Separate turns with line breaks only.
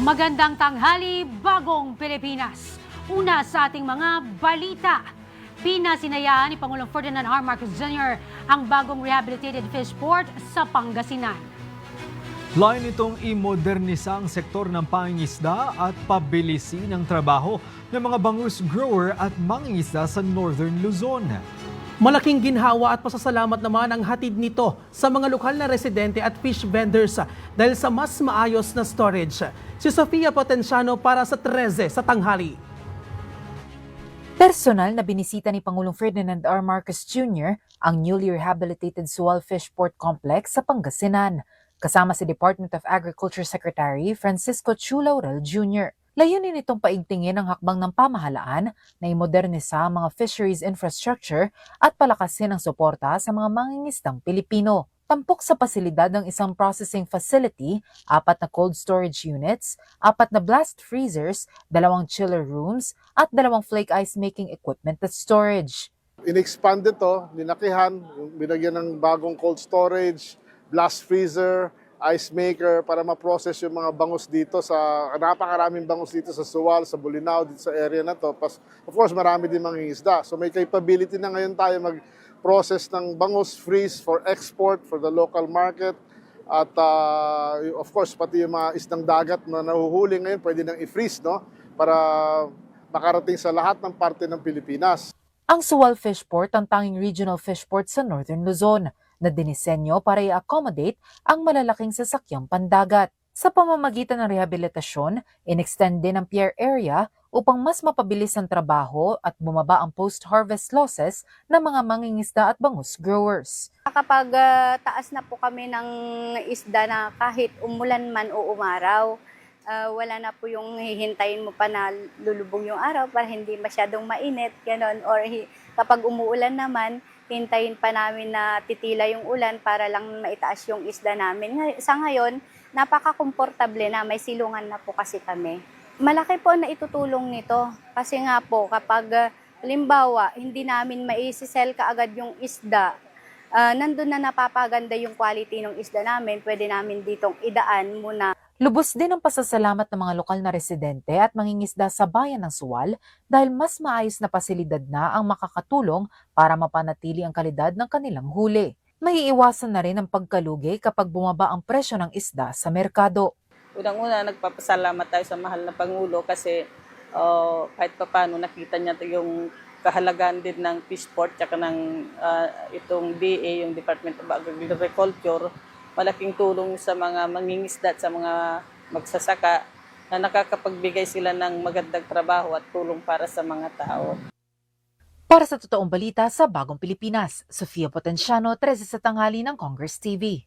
Magandang tanghali, bagong Pilipinas. Una sa ating mga balita. Pinasinayaan ni Pangulong Ferdinand R. Marcos Jr. ang bagong rehabilitated fish port sa Pangasinan.
Lain itong imodernisa ang sektor ng pangingisda at pabilisin ang trabaho ng mga bangus grower at mangingisda sa Northern Luzon.
Malaking ginhawa at pasasalamat naman ang hatid nito sa mga lokal na residente at fish vendors dahil sa mas maayos na storage. Si Sofia Potenciano para sa 13 sa tanghali.
Personal na binisita ni Pangulong Ferdinand R. Marcos Jr. ang newly rehabilitated Sual Fish Port Complex sa Pangasinan, kasama si Department of Agriculture Secretary Francisco Chu Laurel Jr. Layunin nitong paigtingin ang hakbang ng pamahalaan na imodernisa ang mga fisheries infrastructure at palakasin ang suporta sa mga mangingisdang Pilipino. Tampok sa pasilidad ng isang processing facility, 4 na cold storage units, 4 na blast freezers, 2 chiller rooms, at 2 flake ice making equipment at storage.
In-expand ito, nilakihan, binagyan ng bagong cold storage, blast freezer, ice maker para ma-process yung mga bangus dito sa napakaraming bangus dito sa Sual, sa Bolinao, dito sa area na to. Of course, marami din mangingisda. So may capability na ngayon tayo mag-process ng bangus, freeze for export for the local market. At of course, pati yung mga isdang dagat na nahuhuli ngayon, pwede nang i-freeze, no? Para makarating sa lahat ng parte ng Pilipinas.
Ang Sual Fish Port ang tanging regional fish port sa Northern Luzon na dinisenyo para i-accommodate ang malalaking sasakyang pandagat. Sa pamamagitan ng rehabilitasyon, in-extend din ang pier area upang mas mapabilis ang trabaho at bumaba ang post-harvest losses ng mga mangingisda at bangus growers.
Kapag taas na po kami ng isda na kahit umulan man o umaraw, wala na po yung hihintayin mo pa na lulubog yung araw para hindi masyadong mainit, ganon. Or kapag umuulan naman, hintayin pa namin na titila yung ulan para lang maitaas yung isda namin. Sa ngayon, napaka-komportable na, may silungan na po kasi kami. Malaki po na itutulong nito kasi nga po kapag halimbawa hindi namin maisisell kaagad yung isda, nandun na napapaganda yung quality ng isda namin, pwede namin ditong idaan muna.
Lubos din ang pasasalamat ng mga lokal na residente at mangingisda sa bayan ng Sual dahil mas maayos na pasilidad na ang makakatulong para mapanatili ang kalidad ng kanilang huli. Maiiwasan na rin ang pagkalugi kapag bumaba ang presyo ng isda sa merkado.
Unang-una, nagpapasalamat tayo sa mahal na Pangulo kasi kahit pa paano nakita niya yung kahalagaan din ng fish port tsaka ng itong DA, yung Department of Agriculture. Malaking tulong sa mga mangingisda at sa mga magsasaka na nakakapagbigay sila ng magandang trabaho at tulong para sa mga tao.
Para sa totoong balita sa Bagong Pilipinas, Sofia Potenciano, 13 sa tanghali ng Congress TV.